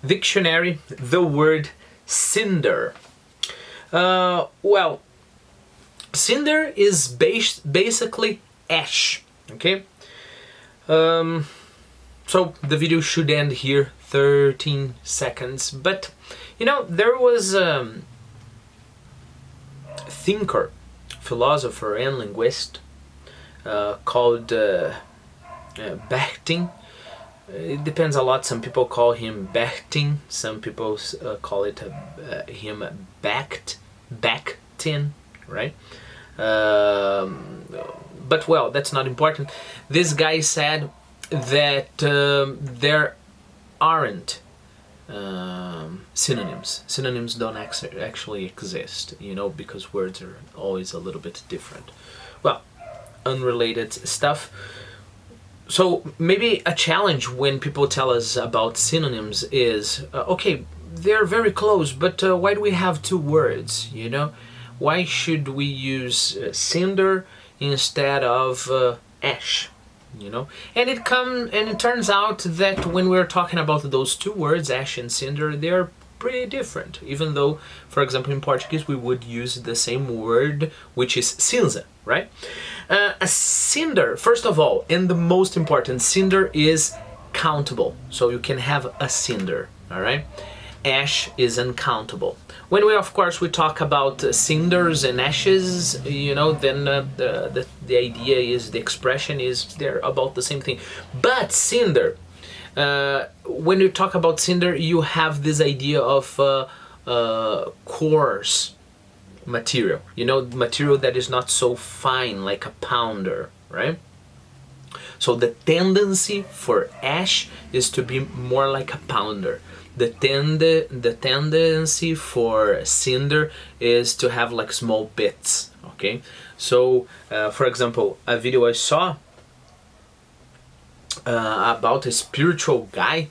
dictionary, the word cinder. Well, cinder is basically ash, okay? So the video should end here, 13 seconds, but you know, there was a thinker, philosopher and linguist called Bakhtin. It depends a lot. Some people call him Bakhtin. Some people call it him Bakhtin, right? But well, that's not important. This guy said that there aren't synonyms. Synonyms don't actually exist, you know, because words are always a little bit different. Well, unrelated stuff. So maybe a challenge when people tell us about synonyms is, okay, they're very close, but why do we have two words, you know? Why should we use cinder instead of ash, you know? And it turns out that when we're talking about those two words, ash and cinder, they're pretty different, even though, for example, in Portuguese we would use the same word, which is cinza, right? A cinder, first of all, and the most important, cinder is countable, so you can have a cinder, all right? Ash is uncountable. When we, of course, we talk about cinders and ashes, you know, then the idea is, the expression is, they're about the same thing. But cinder, when you talk about cinder, you have this idea of coarse material, you know, material that is not so fine, like a powder, right? So the tendency for ash is to be more like a powder. The tendency for cinder is to have like small bits, okay? So for example, a video I saw about a spiritual guy,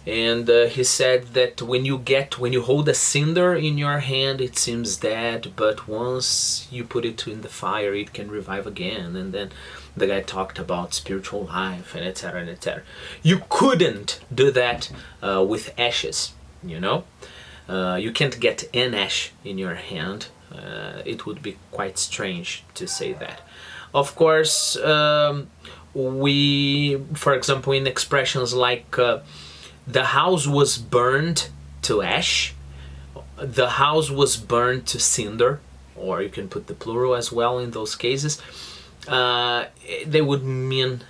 and he said that when you hold a cinder in your hand, it seems dead, but once you put it in the fire, it can revive again. And then the guy talked about spiritual life and etc. and etc. You couldn't do that with ashes, you know. You can't get an ash in your hand. It would be quite strange to say that. Of course, for example, in expressions like the house was burned to ash, the house was burned to cinder, or you can put the plural as well in those cases. They would mean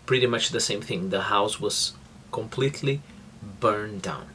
pretty much the same thing. The house was completely burned down.